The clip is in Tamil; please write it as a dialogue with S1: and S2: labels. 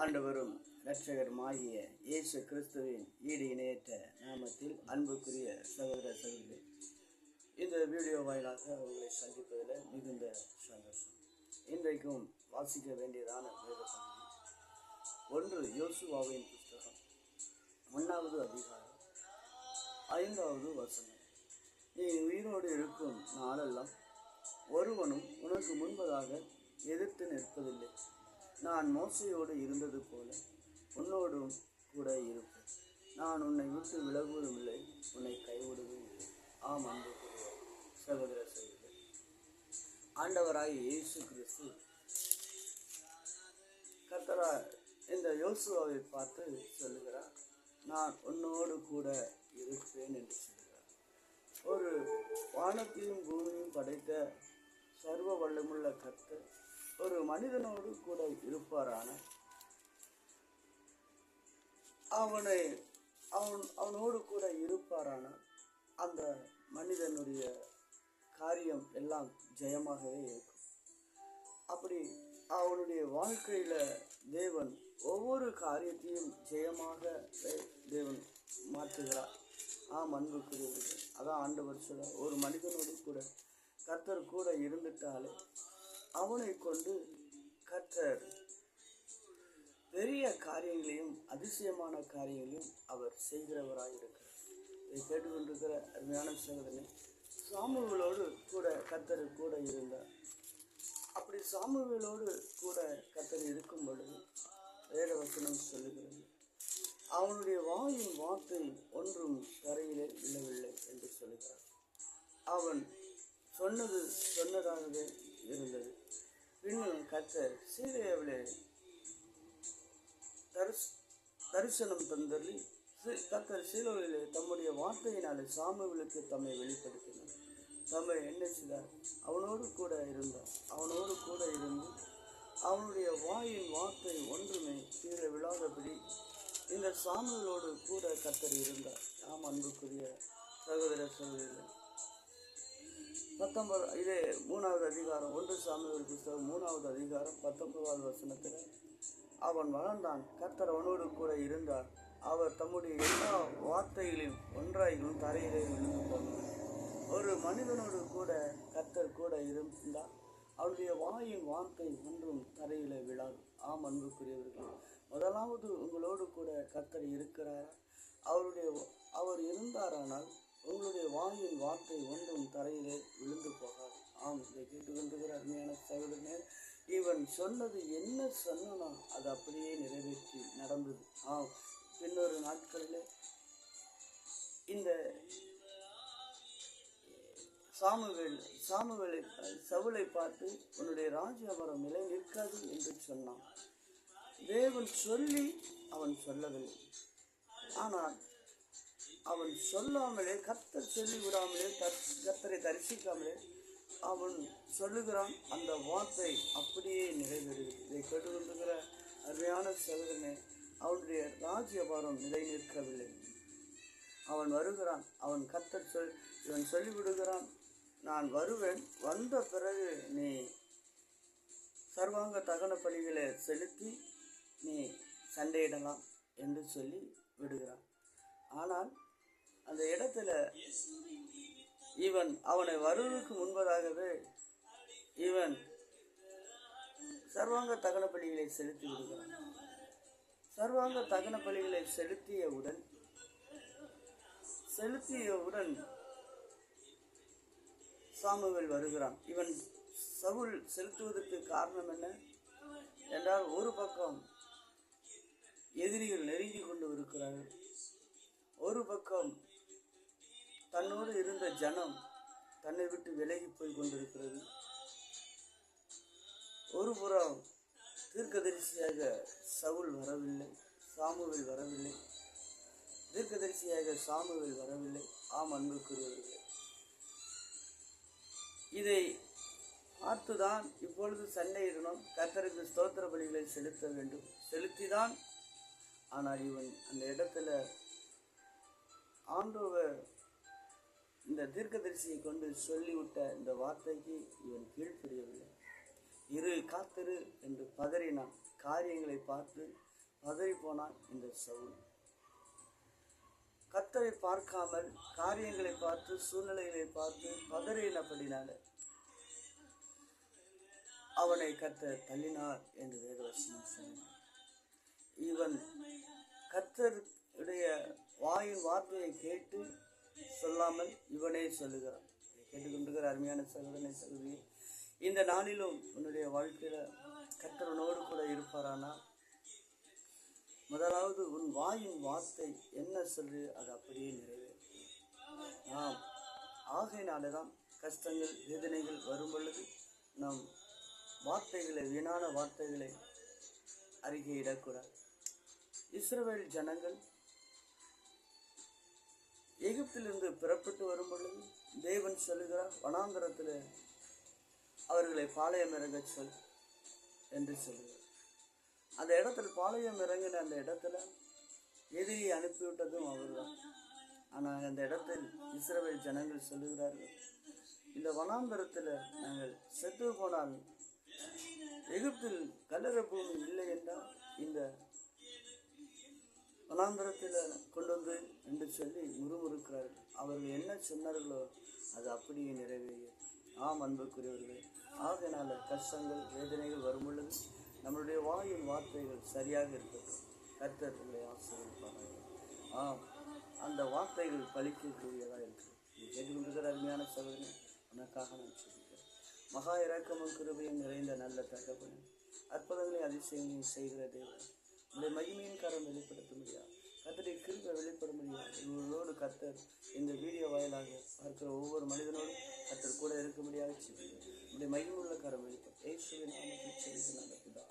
S1: ஆண்டவரும் இரட்சகருமாகிய இயேசு கிறிஸ்துவின் ஈடு இணையற்ற நாமத்தில் அன்புக்குரிய சகோதர சகோதரி, இந்த வீடியோ வாயிலாக உங்களை சந்திப்பதில் மிகுந்த சந்தோஷம். இன்றைக்கும் வாசிக்க வேண்டியதான வேத பகுதி 1 யோசுவாவின் புஸ்தகம் 1வது அதிகாரம் 5வது வசனம். நீ உயிரோடு இருக்கும் நாளெல்லாம் ஒருவனும் உனக்கு முன்பதாக எதிர்த்து நிற்பதில்லை. நான் மோசையோடு இருந்தது போல உன்னோடும் கூட இருப்பேன். நான் உன்னை விட்டு விலகுவதும் இல்லை, உன்னை கைவிடுவதும் இல்லை. ஆம் அன்புக்குரிய சகோதர சகோதரி, ஆண்டவராய் இயேசு கிறிஸ்து கர்த்தரா இந்த யோசுவாவை பார்த்து சொல்லுகிறார், நான் உன்னோடு கூட இருப்பேன் என்று சொல்கிறார். ஒரு வானத்தையும் பூமியும் படைத்த சர்வ வல்லமுள்ள கர்த்தர் ஒரு மனிதனோடு கூட இருப்பாரான அவனோடு கூட இருப்பாரான அந்த மனிதனுடைய காரியம் எல்லாம் ஜெயமாகவே இருக்கும். அப்படி அவனுடைய வாழ்க்கையில தேவன் ஒவ்வொரு காரியத்தையும் ஜெயமாக தேவன் மாற்றுகிறார். அன்புக்குரியவர்கள், அதான் ஆண்டவர் சொல்ல, ஒரு மனிதனோடு கூட கர்த்தர் கூட இருந்துட்டாலே அவனை கொண்டு கர்த்தர் பெரிய காரியங்களையும் அதிசயமான காரியங்களையும் அவர் செய்கிறவராக இருக்கிறார். இதை கேட்டுக்கொண்டிருக்கிற அருமையான சகோதரனே, சாமுவேலோடு கூட கர்த்தர் கூட இருந்தார். அப்படி சாமுவேலோடு கூட கர்த்தர் இருக்கும் பொழுது வேத வசனம் சொல்லுகிறது, அவனுடைய வாயின் வார்த்தை ஒன்றும் தரையிலே விழவில்லை என்று சொல்லுகிறார். அவன் சொன்னதாகவே இருந்தது. பின்னும் கர்த்தர் சீலேயாவிலே தரிசனம் தந்தள்ளி கர்த்தர் சீலோவிலே தம்முடைய வார்த்தையினாலே சாமுவேலுக்கு தம்மை வெளிப்படுத்தினார். தம்மை என்ன செய்தார்? அவனோடு கூட இருந்தார். அவனோடு கூட இருந்து அவனுடைய வாயின் வார்த்தை ஒன்றுமே கீழே விழாதபடி இந்த சாமுவேலோடு கூட கர்த்தர் இருந்தார். அன்புக்குரிய சகோதர சகோதரிகள், 3வது அதிகாரம் 1 சாமுவேல் புஸ்தகம் 3வது அதிகாரம் 19வது வசனத்தில், அவன் வளர்ந்தான், கர்த்தர் அவனோடு கூட இருந்தார், அவர் தம்முடைய எல்லா வார்த்தைகளையும் ஒன்றாயிலும் தரையிலே விழுந்து போனார். ஒரு மனிதனோடு கூட கர்த்தர் கூட இருந்தால் அவருடைய வாயின் வார்த்தை ஒன்றும் தரையிலே விழாது. அன்புக்குரியவர்கள், முதலாவது உங்களோடு கூட கர்த்தர் இருக்கிறார். அவர் இருந்தாரானால் உங்களுடைய வாயின் வார்த்தை ஒன்றும் தரையிலே விழுந்து போகாது. இதை கேட்டுக்கொண்டிருக்கிற அருமையான சகோதரனே, இவன் சொன்னது என்ன சொன்னா அது அப்படியே நிறைவேற்றி நடந்தது. பின்னொரு நாட்களிலே இந்த சவுலை பார்த்து உன்னுடைய ராஜ்யபாரம் நிலை நிற்காது என்று சொன்னான். தேவன் சொல்லி அவன் சொல்லவில்லை. ஆனால் அவன் சொல்லாமலே, கர்த்தர் சொல்லி விடாமலே, கர்த்தரை தரிசிக்காமலே அவன் சொல்லுகிறான். அந்த வார்த்தை அப்படியே நிறைவேறுகிறது. இதை கேட்டுக்கொண்டிருக்கிற அருமையான சகோதரனே, அவனுடைய ராஜ்யபாரம் நிலை நிற்கவில்லை. அவன் வருகிறான். அவன் கர்த்தர் இவன் சொல்லிவிடுகிறான், நான் வருவேன், வந்த பிறகு நீ சர்வாங்க தகன பலிகளை செலுத்தி நீ சண்டையிடலாம் என்று சொல்லி விடுகிறான். ஆனால் அந்த இடத்துல அவனை வருவதற்கு முன்பதாகவே இவன் சர்வாங்க தகன பலிகளை செலுத்தி விடுகிறான். சர்வாங்க தகன பலிகளை செலுத்தியவுடன் சாமுவேல் வருகிறான். இவன் சவுல் செலுத்துவதற்கு காரணம் என்ன என்றால், ஒரு பக்கம் எதிரிகள் நெருங்கி கொண்டு இருக்கிறார்கள், ஒரு பக்கம் தன்னோடு இருந்த ஜனம் தன்னை விட்டு விலகி போய் கொண்டிருக்கிறது, ஒரு புறம் தீர்க்கதரிசியாக சாமுவேல் வரவில்லை. தீர்க்கதரிசியாக சாமுவேல் வரவில்லை. அன்புக்குரியவர்களே, இதை பார்த்துதான் இப்பொழுது சண்டையிடணும், கர்த்தருக்கு ஸ்தோத்திர பலிகளை செலுத்த வேண்டும், செலுத்திதான். ஆனால் இவன் அந்த இடத்துல ஆண்டவர் இந்த தீர்க்கதரிசியை கொண்டு சொல்லிவிட்ட இந்த வார்த்தைக்கு இவன் கீழ்ப்படியவில்லை. காத்திரு என்று பதறினான். காரியங்களை பார்த்து பதறி போனான் இந்த சவுல். கர்த்தரை பார்க்காமல் காரியங்களை பார்த்து சூழ்நிலைகளை பார்த்து பதறினபடினால அவனை கர்த்தர் தள்ளினார் என்று வேதவசனம் சொன்னார். இவன் கர்த்தருடைய வாயின் வார்த்தையை கேட்டு சொல்லாமல் இவனே சொல்லுகிறான். கேட்டுக்கொண்டிருக்கிற அருமையான சகோதரனை சகோதரி, இந்த நாளிலும் உன்னுடைய வாழ்க்கையில கர்த்தர் உன்னோடு கூட இருப்பாரானால் முதலாவது உன் வாயின் வார்த்தை என்ன சொல்லு அது அப்படியே நிறைவேறும். ஆகையினாலதான் கஷ்டங்கள் வேதனைகள் வரும் பொழுது நம் வார்த்தைகளை வீணான வார்த்தைகளை அறிக்கையிடக்கூடாது. இஸ்ரவேல் ஜனங்கள் எகிப்திலிருந்து புறப்பட்டு வரும் பொழுது தேவன் சொல்லுகிறார், வனாந்தரத்தில் அவர்களை பாளையம் இறங்க சொல் என்று சொல்லுகிறார். அந்த இடத்துல பாளையம் இறங்கின அந்த இடத்துல எதிரியை அனுப்பிவிட்டதும் அவர்தான். ஆனால் அந்த இடத்தில் இஸ்ரவேல் ஜனங்கள் சொல்லுகிறார்கள், இந்த வனாந்தரத்தில் நாங்கள் செத்து போனால் எகிப்தில் கல்லறை பூமி இல்லை என்றால் இந்த வனாந்தரத்தில் கொண்டு வந்து என்று சொல்லி முறுமுறுக்கிறார்கள். அவர்கள் என்ன சொன்னார்களோ அது அப்படியே நிறைவேறியது. அன்புக்குரியவர்களே, ஆகையினால கஷ்டங்கள் வேதனைகள் வரும் பொழுது நம்மளுடைய வாயின் வார்த்தைகள் சரியாக இருக்கட்டும். கர்த்தர் உங்களை ஆசீர்வதிப்பார்கள். அந்த வார்த்தைகள் பலிக்கக்கூடியதாக இருக்கு. கேட்டுக்கொண்டிருக்கிற அருமையான சகோதரனே, உனக்காக நான் சொல்லிக்கிறேன். மகா இரக்கமும் கிருபையும் நிறைந்த நல்ல தகப்பனே, அற்புதங்களை அதிசயங்களையும் செய்கிற தேவன், உங்களுடைய மகிமையின் காரம் வெளிப்படுத்த முடியாது, கர்த்தருடைய கிருபை வெளிப்பட முடியாது. இவர்களோடு கர்த்தர் இந்த வீடியோ வாயிலாக பார்க்கிற ஒவ்வொரு மனிதனோடும் கர்த்தர் கூட இருக்க முடியாது. உங்களுடைய மகிமுள்ள காரம் வெளிப்படும். இயேசுவின் நாமத்தில் ஜெபிக்கிறேன் நல்ல பிதாவே.